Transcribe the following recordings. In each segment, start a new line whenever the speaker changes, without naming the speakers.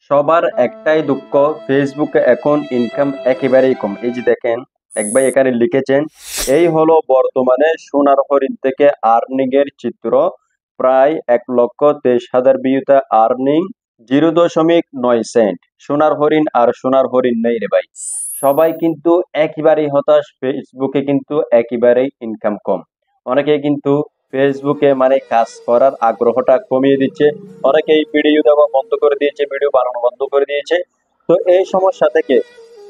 সবার একটাই দুঃখ, ফেসবুকে এখন ইনকাম একেবারেই কম। এই যে দেখেন, এক ভাই এখানে লিখেছেন, এই হলো বর্তমানে সোনার হরিণ থেকে আর্নিং এর চিত্র। প্রায় 1,23,000 ভিউতে আর্নিং 0.9 সেন্ট। সোনার হরিণ আর সোনার হরিণ নেই রে ভাই। সবাই কিন্তু একেবারেই হতাশ, ফেসবুকে কিন্তু একেবারেই ইনকাম কম। অনেকে কিন্তু ফেসবুকে মানে কাজ করার আগ্রহটা কমিয়ে দিচ্ছে। অনেকেই ভিডিও দেওয়া বন্ধ করে দিয়েছে, ভিডিও বানানো বন্ধ করে দিয়েছে। তো এই সমস্যা থেকে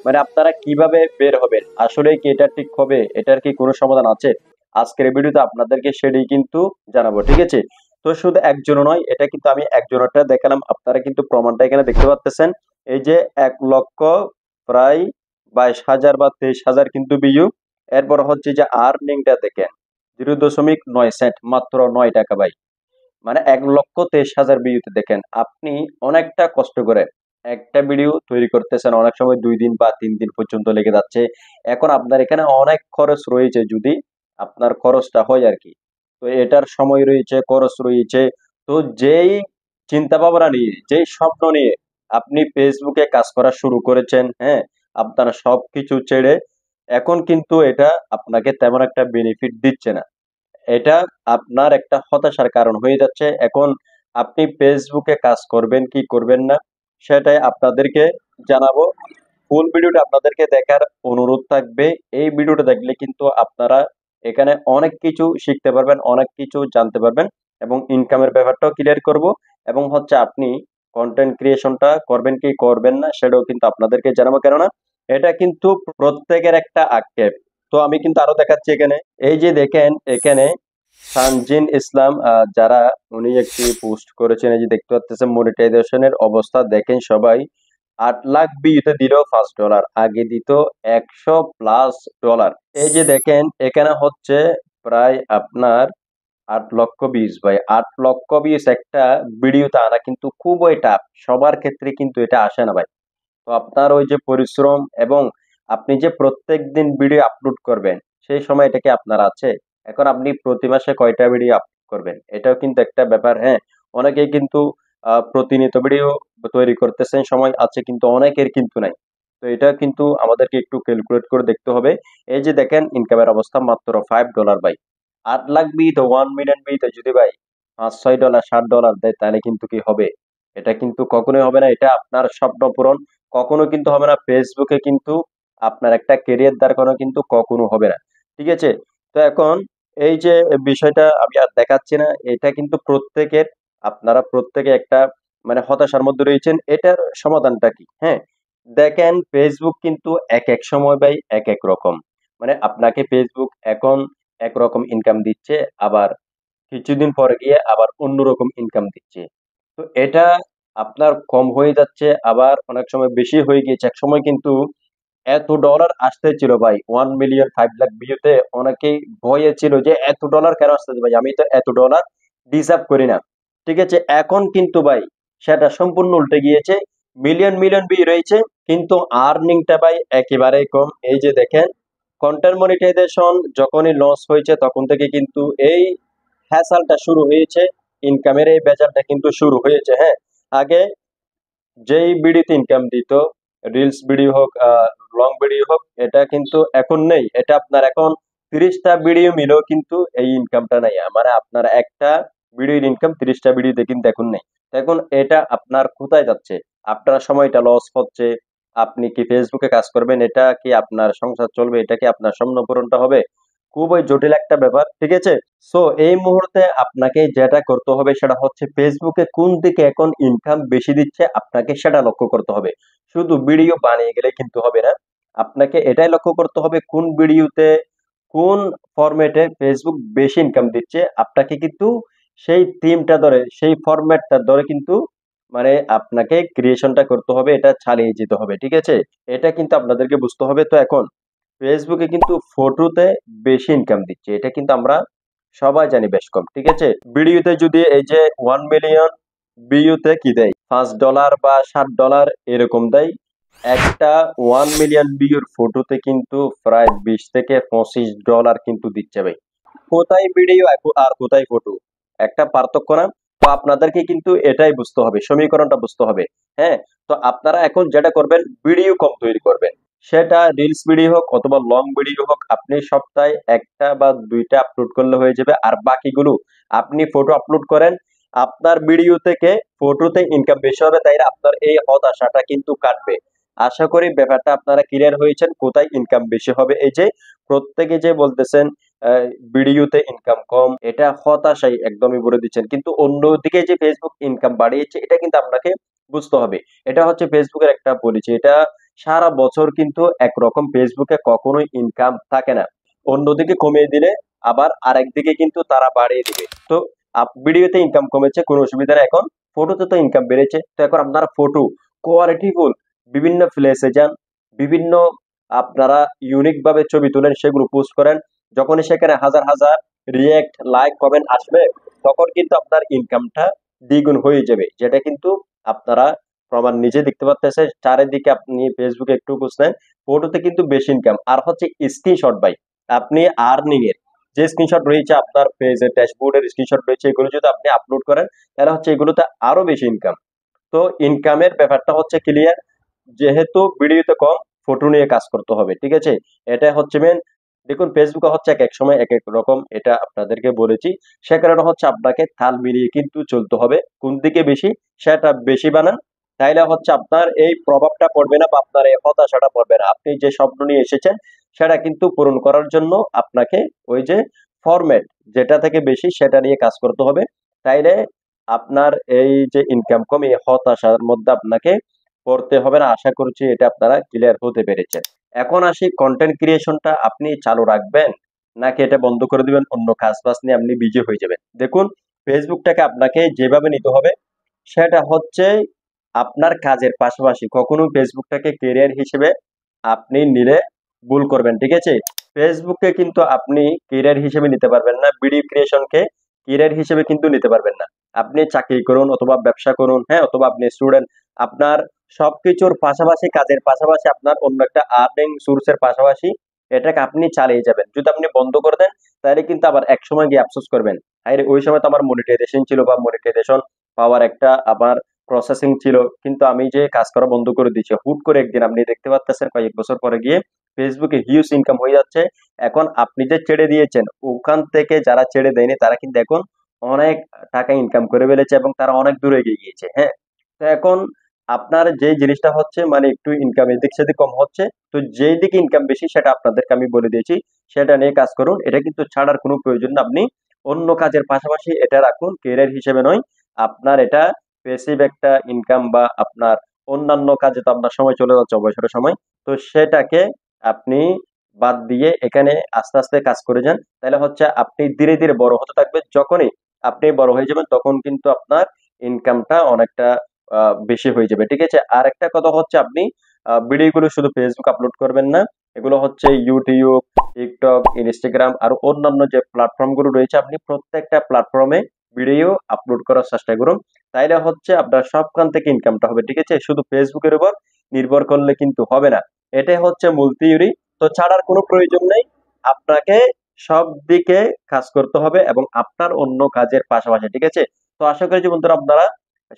মানে আপনারা কিভাবে বের হবেন, আসলে কি এটা ঠিক হবে, এটার কি কোনো সমাধান আছে? আজকের এই ভিডিওতে আপনাদেরকে সেটাই কিন্তু জানাবো, ঠিক আছে? তো শুধু একজন নয়, এটা কিন্তু আমি একজনেরটা দেখালাম, আপনারা কিন্তু প্রমাণটা এখানে দেখতে পাচ্ছেন। এই যে 1,00,000 প্রায় 22,000 বা 23,000 কিন্তু ভিউ। এরপর হচ্ছে যে আর্নিংটা দেখেন, 0.9 সেন্ট, মাত্র 9 টাকা ভাই। মানে 1,23,000 ভিডিওতে দেখেন আপনি অনেকটা কষ্ট করে একটা ভিডিও তৈরি করতেছেন, অনেক সময় 2 দিন বা 3 দিন পর্যন্ত লেগে যাচ্ছে। এখন আপনার এখানে অনেক খরচ রয়েছে, যদি আপনার খরচটা হয় আর কি। তো এটার সময় রয়েছে, খরচ রয়েছে। তো যেই চিন্তা ভাবনা নিয়ে, যেই স্বপ্ন নিয়ে আপনি ফেসবুকে কাজ করা শুরু করেছেন, হ্যাঁ, আপনার সবকিছু ছেড়ে, এখন কিন্তু এটা আপনাকে তেমন একটা বেনিফিট দিচ্ছে না। এটা আপনার একটা হতাশার কারণ হয়ে যাচ্ছে। এখন আপনি ফেসবুকে কাজ করবেন কি করবেন না, সেটাই আপনাদেরকে জানাবো। ফুল ভিডিওটা আপনাদেরকে দেখার অনুরোধ থাকবে। এই ভিডিওটা দেখলে কিন্তু আপনারা এখানে অনেক কিছু শিখতে পারবেন, অনেক কিছু জানতে পারবেন, এবং ইনকামের ব্যাপারটাও ক্লিয়ার করব। এবং হচ্ছে আপনি কন্টেন্ট ক্রিয়েশনটা করবেন কি করবেন না, সেটাও কিন্তু আপনাদেরকে জানাবো, কেননা এটা কিন্তু প্রত্যেকের একটা আক্ষেপ। তো আমি কিন্তু আরো দেখাচ্ছি এখানে। এই যে দেখেন এখানে তানজিন ইসলাম, যারা উনি একটি পোস্ট করেছেন, এই যে দেখতে পাচ্ছেন মনিটাইজেশনের অবস্থা দেখেন সবাই। 8 লাখ ভিউতে দিল $5, আগে দিত $100+। এই যে দেখেন এখানে হচ্ছে প্রায় আপনার 8 লক্ষ ভিউজ ভাই। 8 লক্ষ ভিউজ একটা ভিডিওতে আনা কিন্তু খুবই টাফ, সবার ক্ষেত্রে কিন্তু এটা আসে না ভাই। তো আপনার ওই যে পরিশ্রম এবং আপনি যে প্রত্যেকদিন ভিডিও আপলোড করবেন, সেই সময় এটা কি আপনার আছে? এখন আপনি প্রতি মাসে কয়টা ভিডিও আপলোড করবেন, এটাও কিন্তু একটা ব্যাপার। হ্যাঁ, অনেকেই কিন্তু প্রতিনিয়ত ভিডিও তৈরি করতেছেন, সময় আছে, কিন্তু অনেকের কিন্তু নাই। তো এটা কিন্তু আমাদেরকে একটু ক্যালকুলেট করে দেখতে হবে। এই যে দেখেন ইনকামের অবস্থা মাত্র $5 ভাই। 8 লাখ বিতে 1 মিলিয়ন বিতে যদি ভাই $5-6 $7 দেয়, তাহলে কিন্তু কি হবে? এটা কিন্তু কখনোই হবে না। এটা আপনার স্বপ্ন পূরণ কখনো কিন্তু হবে না। ফেসবুকে কিন্তু আপনার একটা কেরিয়ার দাঁড় করানো কিন্তু কখনো হবে না, ঠিক আছে? তো এখন এই যে বিষয়টা আমি আর দেখাচ্ছি না, এটা কিন্তু প্রত্যেকের, আপনারা প্রত্যেকে একটা মানে হতাশার মধ্যে রয়েছেন। এটার সমাধানটা কি? হ্যাঁ, দেখেন ফেসবুক কিন্তু এক এক সময় ভাই এক এক রকম। মানে আপনাকে ফেসবুক এখন একরকম ইনকাম দিচ্ছে, আবার কিছুদিন পরে গিয়ে আবার অন্যরকম ইনকাম দিচ্ছে। তো এটা আপনার কম হয়ে যাচ্ছে, আবার অনেক সময় বেশি হয়ে গিয়েছে। এক সময় কিন্তু এত ডলার আসতে ছিল ভাই, 1 মিলিয়ন 5 লাখ ভিউতে অনেকেই ভয়ে ছিল যে এত ডলার কেন আসতেছে ভাই, আমি তো এত ডলার ডিজার্ভ করি না, ঠিক আছে? এখন কিন্তু ভাই সেটা সম্পূর্ণ উল্টে গিয়েছে। মিলিয়ন মিলিয়ন ভিউ রয়েছে, কিন্তু আর্নিংটা ভাই একেবারেই কম। এই যে দেখেন, কন্টেন্ট মনিটাইজেশন যখনই লঞ্চ হয়েছে তখন থেকে কিন্তু এই হ্যাসালটা শুরু হয়েছে, ইনকামের এই বেজালটা কিন্তু শুরু হয়েছে। হ্যাঁ, আগে যেই ভিডিওতে ইনকাম দিত, রিলস ভিডিও হোক লং ভিডিও হোক, এটা কিন্তু এখন নেই। এটা আপনার এখন 30টা ভিডিও মিলেও কিন্তু এই ইনকামটা নাই। মানে আপনার একটা ভিডিওর ইনকাম 30টা ভিডিওতে কিন্তু এখন নেই। তো এখন এটা আপনার কোথায় যাচ্ছে? আপনার সময়টা লস হচ্ছে। আপনি কি ফেসবুকে কাজ করবেন, এটা কি আপনার সংসার চলবে, এটা কি আপনার স্বপ্ন পূরণটা হবে? খুবই জটিল একটা ব্যাপার, ঠিক আছে? সো এই মুহূর্তে আপনাকে যেটা করতে হবে সেটা হচ্ছে ফেসবুকে কোন দিকে এখন ইনকাম বেশি দিচ্ছে আপনাকে সেটা লক্ষ্য করতে হবে। শুধু ভিডিও বানিয়ে গেলে কিন্তু হবে না, আপনাকে এটাই লক্ষ্য করতে হবে কোন ভিডিওতে, কোন ফরম্যাটে ফেসবুক বেশি ইনকাম দিচ্ছে। আপনাকে কিন্তু সেই থিমটা ধরে, সেই ফরম্যাটটা ধরে কিন্তু মানে আপনাকে ক্রিয়েশনটা করতে হবে, এটা চালিয়ে যেতে হবে, ঠিক আছে? এটা কিন্তু আপনাদেরকে বুঝতে হবে। তো এখন ফেসবুকে কিন্তু ফটোতে বেশি ইনকাম দিচ্ছে, এটা কিন্তু আমরা সবাই জানি বেশ কম, ঠিক আছে? ভিডিওতে যদি এই যে 1 মিলিয়ন ভিউতে কি দেয়, $5 বা $7 এরকম দেয়। একটা 1 মিলিয়ন ভিউর ফটোতে কিন্তু প্রায় $20 থেকে $25 কিন্তু দিচ্ছে ভাই। কোথায় ভিডিও আর কোথায় ফটো, একটা পার্থক্য না? তো আপনাদেরকে কিন্তু এটাই বুঝতে হবে, সমীকরণটা বুঝতে হবে। হ্যাঁ, তো আপনারা এখন যেটা করবেন, ভিডিও কম তৈরি করবেন। সেটা রিলস ভিডিও হোক অথবা লং ভিডিও হোক, আপনি সপ্তাহে একটা বা দুইটা আপলোড করলে হয়ে যাবে। আর বাকিগুলো আপনি ফটো আপলোড করেন। আপনার ভিডিও থেকে ফটোতে ইনকাম বেশি হবে, তাই আপনার এই হতাশাটা কিন্তু কাটবে। আশা করি ব্যাপারটা আপনারা ক্লিয়ার হয়েছেন, কোথায় ইনকাম বেশি হবে। এই যে প্রত্যেকে যে বলতেছেন ভিডিওতে ইনকাম কম, এটা হতাশাই একদমই ভরে দিচ্ছেন। কিন্তু অন্যদিকে যে ফেসবুক ইনকাম বাড়িয়েছে, এটা কিন্তু আপনাকে বুঝতে হবে। এটা হচ্ছে ফেসবুকের একটা পলিসি। এটা সারা বছর কিন্তু একরকম ফেসবুকে কখনোই ইনকাম থাকে না। অন্যদিকে কমিয়ে দিলে আবার আরেকদিকে কিন্তু তারা বাড়িয়ে দিবে। তো ভিডিওতে ইনকাম কমেছে, কোনো অসুবিধা নেই। এখন ফটোতে তো ইনকাম বেড়েছে। তো এখন আপনারা ফটো কোয়ালিটিফুল বিভিন্ন প্লেসে যান, বিভিন্ন আপনারা ইউনিক ভাবে ছবি তুলেন, সেগুলো পোস্ট করেন। যখনই সেখানে হাজার হাজার রিয়েক্ট, লাইক, কমেন্ট আসবে, তখন কিন্তু আপনার ইনকামটা দ্বিগুণ হয়ে যাবে। যেটা কিন্তু আপনারা প্রমাণ নিজে দেখতে পাচ্ছেন। চারিদিকে আপনি ফেসবুকে একটু বুঝলেন, ফটোতে কিন্তু বেশি ইনকাম। আর হচ্ছে স্ক্রিনশট ভাই, আপনি আর্নিং এর যে স্ক্রিনশট রয়েছে, আপনার পেজের ড্যাশবোর্ডের স্ক্রিনশট রয়েছে, এগুলো যদি আপনি আপলোড করেন, তাহলে হচ্ছে এগুলোতে আরো বেশি ইনকাম। তো ইনকামের ব্যাপারটা হচ্ছে ক্লিয়ার। যেহেতু ভিডিওতে কম, ফটো নিয়ে কাজ করতে হবে, ঠিক আছে? এটা হচ্ছে মেন। দেখুন, ফেসবুকে হচ্ছে এক এক সময় এক এক রকম, এটা আপনাদেরকে বলেছি। সে কারণে হচ্ছে আপনাকে তাল মিলিয়ে কিন্তু চলতে হবে। কোন দিকে বেশি, সেটা বেশি বানান। তাইলে হচ্ছে আপনার এই প্রভাবটা পড়বে না বা আপনার এই হতাশাটা পড়বে না। আপনি যে স্বপ্ন নিয়ে এসেছেন, সেটা কিন্তু পূরণ করার জন্য আপনাকে ওই যে ফরম্যাট, যেটা থেকে বেশি সেটা নিয়ে কাজ করতে হবে। তাইলে আপনার এই যে ইনকাম কম, এই হতাশার মধ্যে আপনাকে পড়তে হবে না। আশা করছি এটা আপনারা ক্লিয়ার হতে পেরেছেন। এখন আসি, কন্টেন্ট ক্রিয়েশনটা আপনি চালু রাখবেন নাকি এটা বন্ধ করে দিবেন, অন্য কাজ বাজ নিয়ে আপনি বিজি হয়ে যাবেন। দেখুন, ফেসবুকটাকে আপনাকে যেভাবে নিতে হবে, সেটা হচ্ছে আপনার কাজের পাশাপাশি। কখনো ফেসবুকটাকে কেরিয়ার হিসেবে আপনি নিলে ভুল করবেন, ঠিক আছে? ফেসবুককে কিন্তু আপনি কেরিয়ার হিসেবে নিতে পারবেন না, ভিডিও ক্রিয়েশনকে কেরিয়ার হিসেবে কিন্তু নিতে পারবেন না। আপনি চাকরি করুন অথবা ব্যবসা করুন, হ্যাঁ, অথবা আপনি স্টুডেন্ট, আপনার সবকিছুর পাশাপাশি, কাজের পাশাপাশি আপনার অন্য একটা আর্নিং সোর্সের পাশাপাশি এটাকে আপনি চালিয়ে যাবেন। যদি আপনি বন্ধ করে দেন, তাহলে কিন্তু আবার এক সময় গিয়ে আফসোস করবেন, আরে ওই সময় তো আমার মনিটাইজেশন ছিল বা মনিটাইজেশন পাওয়ার একটা আমার প্রসেসিং ছিল, কিন্তু আমি যে কাজ করা বন্ধ করে দিয়েছি। হুট করে একদিন আপনি দেখতে পাচ্ছেন কয়েক বছর পরে গিয়ে ফেসবুকে হিউজ ইনকাম হয়ে যাচ্ছে। এখন আপনি যে ছেড়ে দিয়েছেন, ওখান থেকে যারা ছেড়ে দেয়নি তারা কিন্তু এখন অনেক টাকা ইনকাম করে ফেলেছে এবং তারা অনেক দূরে এগিয়ে গিয়েছে, হ্যাঁ। তো এখন আপনার যে জিনিসটা হচ্ছে, মানে একটু ইনকাম এদিক সেদিক কম হচ্ছে, তো যেই দিকে ইনকাম বেশি সেটা আপনাদেরকে আমি বলে দিয়েছি, সেটা নিয়ে কাজ করুন। এটা কিন্তু ছাড়ার কোনো প্রয়োজন না। আপনি অন্য কাজের পাশাপাশি এটা রাখুন, কেরিয়ার হিসেবে নয়। আপনার এটা প্যাসিভ একটা ইনকাম, বা আপনার অন্যান্য কাজে তো আপনার সময় চলে যাচ্ছে, অবসরের সময়। তো সেটাকে আপনি বাদ দিয়ে এখানে আস্তে আস্তে কাজ করে যান। তাহলে হচ্ছে আপনি ধীরে ধীরে বড় হতে থাকবেন। যখনই আপনি বড় হয়ে যাবেন, তখন কিন্তু আপনার ইনকামটা অনেকটা বেশি হয়ে যাবে, ঠিক আছে? আর একটা কথা হচ্ছে, আপনি ভিডিওগুলো শুধু ফেসবুক আপলোড করবেন না, এগুলো হচ্ছে ইউটিউব, টিকটক, ইনস্টাগ্রাম আর অন্যান্য যে প্ল্যাটফর্ম গুলো রয়েছে, আপনি প্রত্যেকটা প্ল্যাটফর্মে ভিডিও আপলোড করার চেষ্টা করুন। তাইলে হচ্ছে আপনার সবখান থেকে ইনকামটা হবে, ঠিক আছে? শুধু ফেসবুকের উপর নির্ভর করলে কিন্তু হবে না। এটাই হচ্ছে মূল থিওরি। তো ছাড়ার কোনো প্রয়োজন নেই। আপনাকে সব দিকে কাজ করতে হবে এবং আপনার অন্য কাজের পাশাপাশি, ঠিক আছে? তো আশা করি যে বন্ধুরা, আপনারা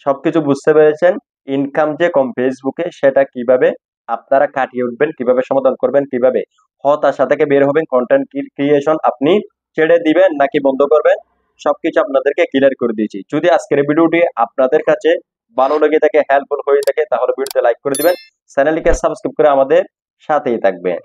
সবকিছু বুঝতে পেরেছেন। ইনকাম যে কম ফেসবুকে, সেটা কিভাবে আপনারা কাটিয়ে উঠবেন, কিভাবে সমাধান করবেন, কিভাবে হতাশা থেকে বের হবেন, কন্টেন্ট ক্রিয়েশন আপনি ছেড়ে দিবেন নাকি বন্ধ করবেন, সবকিছু আপনাদেরকে ক্লিয়ার করে দিয়েছি। যদি আজকের ভিডিওটি আপনাদের কাছে ভালো লেগে থাকে, হেল্পফুল হয়ে থাকে, তাহলে ভিডিওতে লাইক করে দিবেন, চ্যানেলটিকে সাবস্ক্রাইব করে আমাদের সাথেই থাকবেন।